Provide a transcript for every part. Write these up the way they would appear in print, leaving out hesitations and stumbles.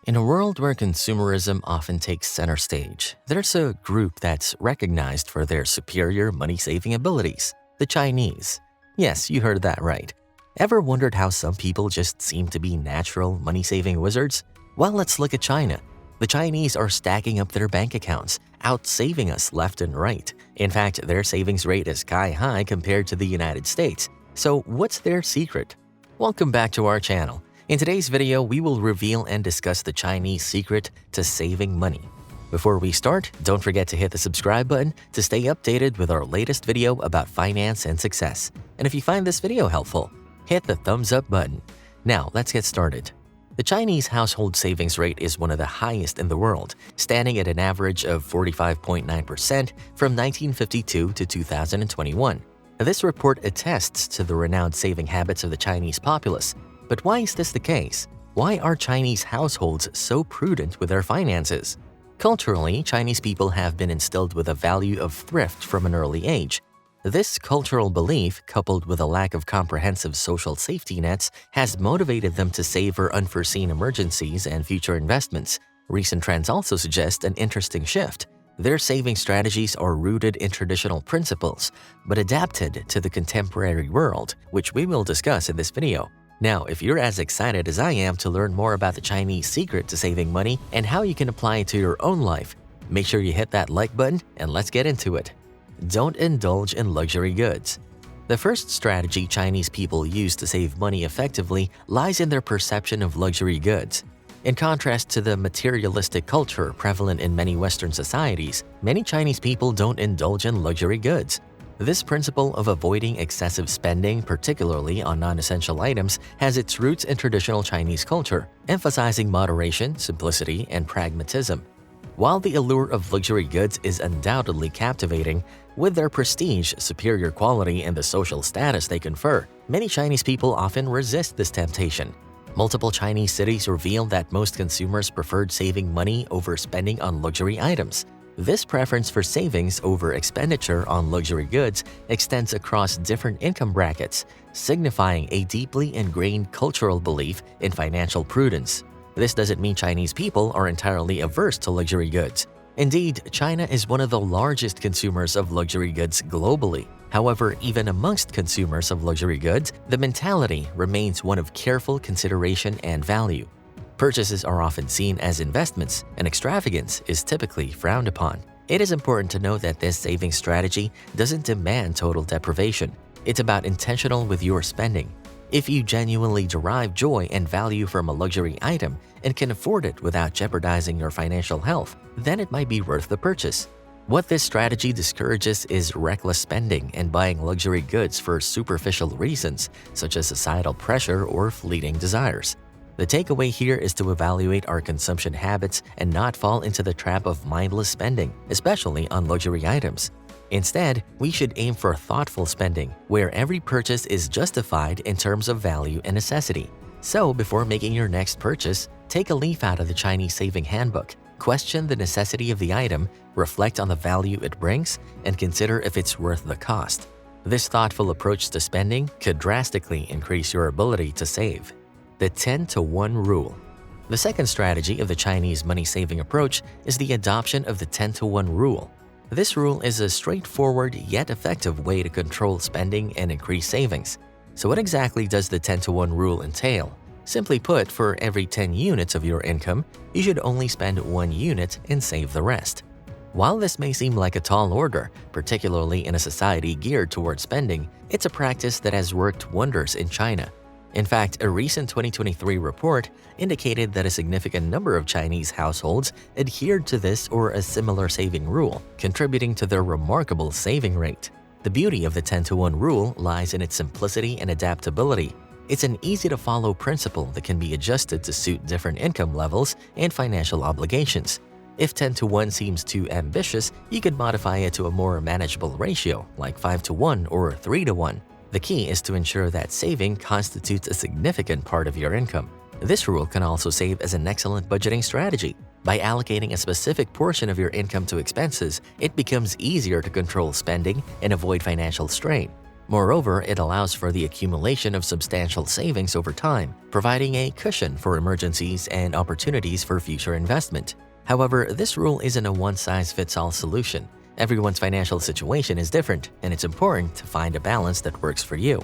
In a world where consumerism often takes center stage, there's a group that's recognized for their superior money-saving abilities, the Chinese. Yes, you heard that right. Ever wondered how some people just seem to be natural money-saving wizards? Well, let's look at China. The Chinese are stacking up their bank accounts, out-saving us left and right. In fact, their savings rate is sky-high compared to the United States. So what's their secret? Welcome back to our channel. In today's video, we will reveal and discuss the Chinese secret to saving money. Before we start, don't forget to hit the subscribe button to stay updated with our latest video about finance and success. And if you find this video helpful, hit the thumbs up button. Now, let's get started. The Chinese household savings rate is one of the highest in the world, standing at an average of 45.9% from 1952 to 2021. This report attests to the renowned saving habits of the Chinese populace. But why is this the case? Why are Chinese households so prudent with their finances? Culturally, Chinese people have been instilled with a value of thrift from an early age. This cultural belief, coupled with a lack of comprehensive social safety nets, has motivated them to save for unforeseen emergencies and future investments. Recent trends also suggest an interesting shift. Their saving strategies are rooted in traditional principles, but adapted to the contemporary world, which we will discuss in this video. Now, if you're as excited as I am to learn more about the Chinese secret to saving money and how you can apply it to your own life, make sure you hit that like button and let's get into it. Don't indulge in luxury goods. The first strategy Chinese people use to save money effectively lies in their perception of luxury goods. In contrast to the materialistic culture prevalent in many Western societies, many Chinese people don't indulge in luxury goods. This principle of avoiding excessive spending, particularly on non-essential items, has its roots in traditional Chinese culture, emphasizing moderation, simplicity, and pragmatism. While the allure of luxury goods is undoubtedly captivating, with their prestige, superior quality, and the social status they confer, many Chinese people often resist this temptation. Multiple Chinese cities reveal that most consumers preferred saving money over spending on luxury items. This preference for savings over expenditure on luxury goods extends across different income brackets, signifying a deeply ingrained cultural belief in financial prudence. This doesn't mean Chinese people are entirely averse to luxury goods. Indeed, China is one of the largest consumers of luxury goods globally. However, even amongst consumers of luxury goods, the mentality remains one of careful consideration and value. Purchases are often seen as investments, and extravagance is typically frowned upon. It is important to note that this saving strategy doesn't demand total deprivation. It's about intentional with your spending. If you genuinely derive joy and value from a luxury item and can afford it without jeopardizing your financial health, then it might be worth the purchase. What this strategy discourages is reckless spending and buying luxury goods for superficial reasons, such as societal pressure or fleeting desires. The takeaway here is to evaluate our consumption habits and not fall into the trap of mindless spending, especially on luxury items. Instead, we should aim for thoughtful spending, where every purchase is justified in terms of value and necessity. So, before making your next purchase, take a leaf out of the Chinese Saving Handbook, question the necessity of the item, reflect on the value it brings, and consider if it's worth the cost. This thoughtful approach to spending could drastically increase your ability to save. The 10-to-1 rule. The second strategy of the Chinese money-saving approach is the adoption of the 10-to-1 rule. This rule is a straightforward yet effective way to control spending and increase savings. So what exactly does the 10-to-1 rule entail? Simply put, for every 10 units of your income, you should only spend 1 unit and save the rest. While this may seem like a tall order, particularly in a society geared toward spending, it's a practice that has worked wonders in China. In fact, a recent 2023 report indicated that a significant number of Chinese households adhered to this or a similar saving rule, contributing to their remarkable saving rate. The beauty of the 10-to-1 rule lies in its simplicity and adaptability. It's an easy-to-follow principle that can be adjusted to suit different income levels and financial obligations. If 10-to-1 seems too ambitious, you could modify it to a more manageable ratio, like 5-to-1 or 3-to-1. The key is to ensure that saving constitutes a significant part of your income. This rule can also serve as an excellent budgeting strategy. By allocating a specific portion of your income to expenses, it becomes easier to control spending and avoid financial strain. Moreover, it allows for the accumulation of substantial savings over time, providing a cushion for emergencies and opportunities for future investment. However, this rule isn't a one-size-fits-all solution. Everyone's financial situation is different, and it's important to find a balance that works for you.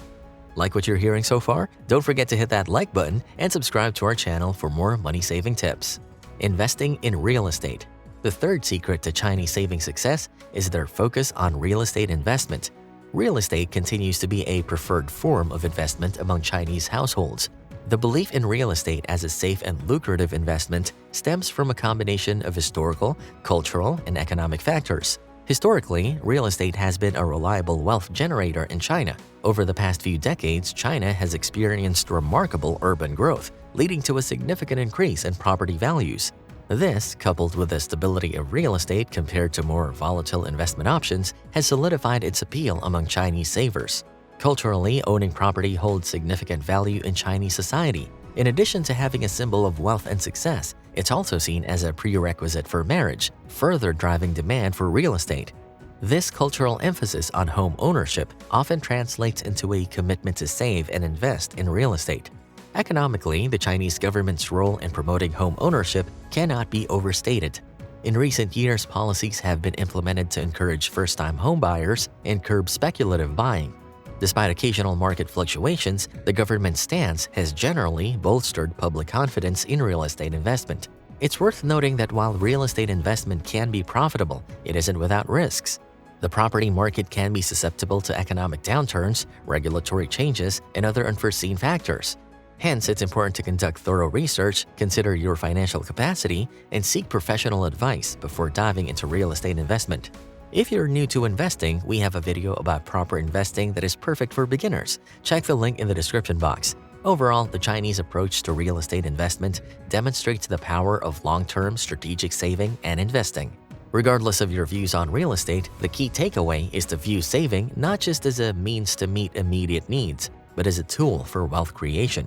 Like what you're hearing so far? Don't forget to hit that like button and subscribe to our channel for more money-saving tips. Investing in real estate. The third secret to Chinese saving success is their focus on real estate investment. Real estate continues to be a preferred form of investment among Chinese households. The belief in real estate as a safe and lucrative investment stems from a combination of historical, cultural, and economic factors. Historically, real estate has been a reliable wealth generator in China. Over the past few decades, China has experienced remarkable urban growth, leading to a significant increase in property values. This, coupled with the stability of real estate compared to more volatile investment options, has solidified its appeal among Chinese savers. Culturally, owning property holds significant value in Chinese society. In addition to having a symbol of wealth and success, it's also seen as a prerequisite for marriage, further driving demand for real estate. This cultural emphasis on home ownership often translates into a commitment to save and invest in real estate. Economically, the Chinese government's role in promoting home ownership cannot be overstated. In recent years, policies have been implemented to encourage first-time homebuyers and curb speculative buying. Despite occasional market fluctuations, the government's stance has generally bolstered public confidence in real estate investment. It's worth noting that while real estate investment can be profitable, it isn't without risks. The property market can be susceptible to economic downturns, regulatory changes, and other unforeseen factors. Hence, it's important to conduct thorough research, consider your financial capacity, and seek professional advice before diving into real estate investment. If you're new to investing, we have a video about proper investing that is perfect for beginners. Check the link in the description box. Overall, the Chinese approach to real estate investment demonstrates the power of long-term strategic saving and investing. Regardless of your views on real estate, the key takeaway is to view saving not just as a means to meet immediate needs, but as a tool for wealth creation.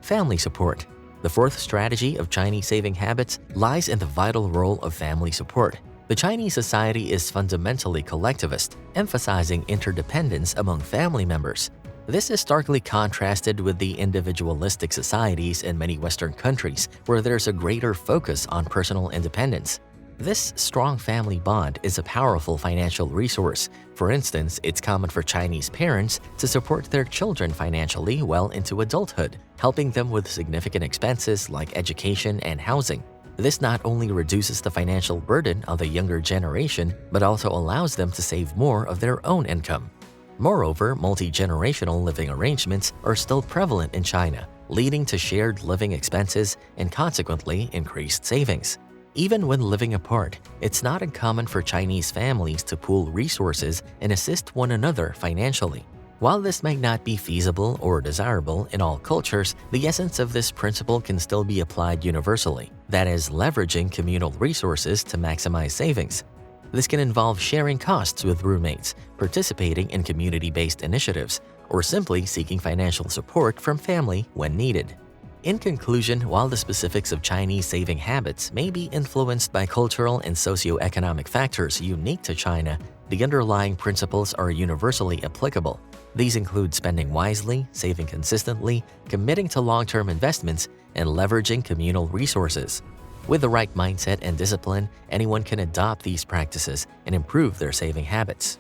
Family support. The fourth strategy of Chinese saving habits lies in the vital role of family support. The Chinese society is fundamentally collectivist, emphasizing interdependence among family members. This is starkly contrasted with the individualistic societies in many Western countries, where there's a greater focus on personal independence. This strong family bond is a powerful financial resource. For instance, it's common for Chinese parents to support their children financially well into adulthood, helping them with significant expenses like education and housing. This not only reduces the financial burden on the younger generation, but also allows them to save more of their own income. Moreover, multi-generational living arrangements are still prevalent in China, leading to shared living expenses and consequently increased savings. Even when living apart, it's not uncommon for Chinese families to pool resources and assist one another financially. While this may not be feasible or desirable in all cultures, the essence of this principle can still be applied universally, that is, leveraging communal resources to maximize savings. This can involve sharing costs with roommates, participating in community-based initiatives, or simply seeking financial support from family when needed. In conclusion, while the specifics of Chinese saving habits may be influenced by cultural and socio-economic factors unique to China, the underlying principles are universally applicable. These include spending wisely, saving consistently, committing to long-term investments, and leveraging communal resources. With the right mindset and discipline, anyone can adopt these practices and improve their saving habits.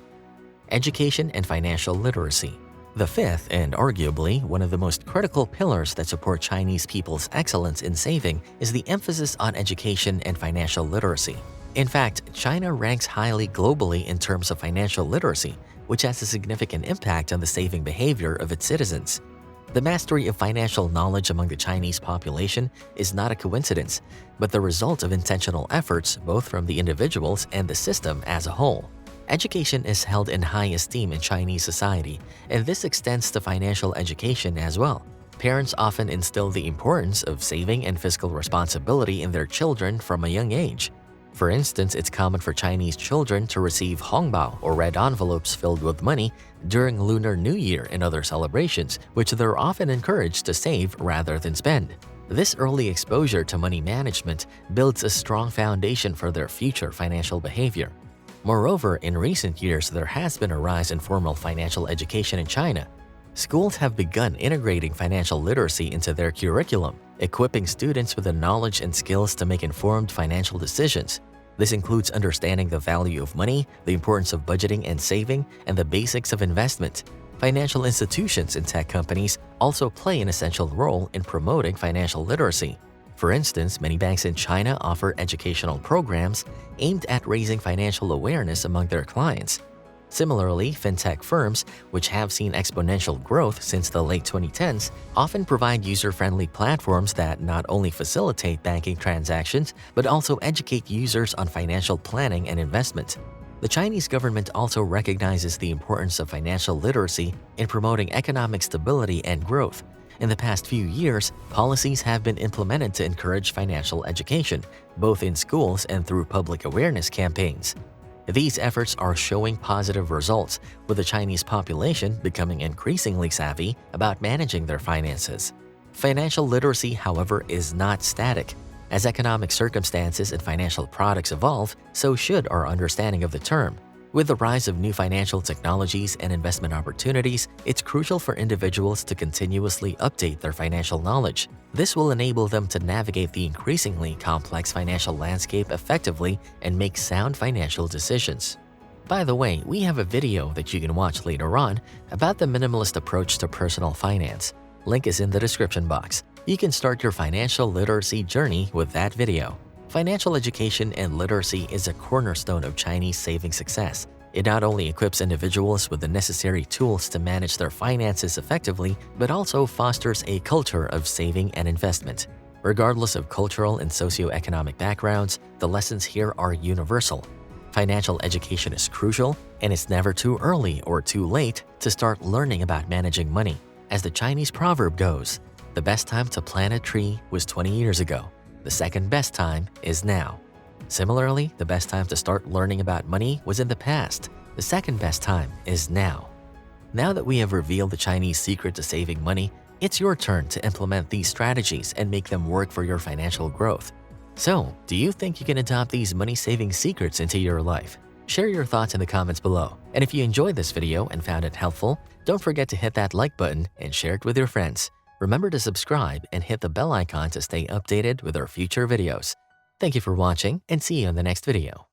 Education and financial literacy. The fifth, and arguably one of the most critical pillars that support Chinese people's excellence in saving, is the emphasis on education and financial literacy. In fact, China ranks highly globally in terms of financial literacy, which has a significant impact on the saving behavior of its citizens. The mastery of financial knowledge among the Chinese population is not a coincidence, but the result of intentional efforts both from the individuals and the system as a whole. Education is held in high esteem in Chinese society, and this extends to financial education as well. Parents often instill the importance of saving and fiscal responsibility in their children from a young age. For instance, it's common for Chinese children to receive hongbao or red envelopes filled with money during Lunar New Year and other celebrations, which they're often encouraged to save rather than spend. This early exposure to money management builds a strong foundation for their future financial behavior. Moreover, in recent years, there has been a rise in formal financial education in China. Schools have begun integrating financial literacy into their curriculum, equipping students with the knowledge and skills to make informed financial decisions. This includes understanding the value of money, the importance of budgeting and saving, and the basics of investment. Financial institutions and tech companies also play an essential role in promoting financial literacy. For instance, many banks in China offer educational programs aimed at raising financial awareness among their clients. Similarly, fintech firms, which have seen exponential growth since the late 2010s, often provide user-friendly platforms that not only facilitate banking transactions but also educate users on financial planning and investment. The Chinese government also recognizes the importance of financial literacy in promoting economic stability and growth. In the past few years, policies have been implemented to encourage financial education, both in schools and through public awareness campaigns. These efforts are showing positive results, with the Chinese population becoming increasingly savvy about managing their finances. Financial literacy, however, is not static. As economic circumstances and financial products evolve, so should our understanding of the term. With the rise of new financial technologies and investment opportunities, it's crucial for individuals to continuously update their financial knowledge. This will enable them to navigate the increasingly complex financial landscape effectively and make sound financial decisions. By the way, we have a video that you can watch later on about the minimalist approach to personal finance. Link is in the description box. You can start your financial literacy journey with that video. Financial education and literacy is a cornerstone of Chinese saving success. It not only equips individuals with the necessary tools to manage their finances effectively, but also fosters a culture of saving and investment. Regardless of cultural and socioeconomic backgrounds, the lessons here are universal. Financial education is crucial, and it's never too early or too late to start learning about managing money. As the Chinese proverb goes, the best time to plant a tree was 20 years ago. The second best time is now. Similarly, the best time to start learning about money was in the past. The second best time is now. Now that we have revealed the Chinese secret to saving money, it's your turn to implement these strategies and make them work for your financial growth. So, do you think you can adopt these money-saving secrets into your life? Share your thoughts in the comments below. And if you enjoyed this video and found it helpful, don't forget to hit that like button and share it with your friends. Remember to subscribe and hit the bell icon to stay updated with our future videos. Thank you for watching, and see you in the next video.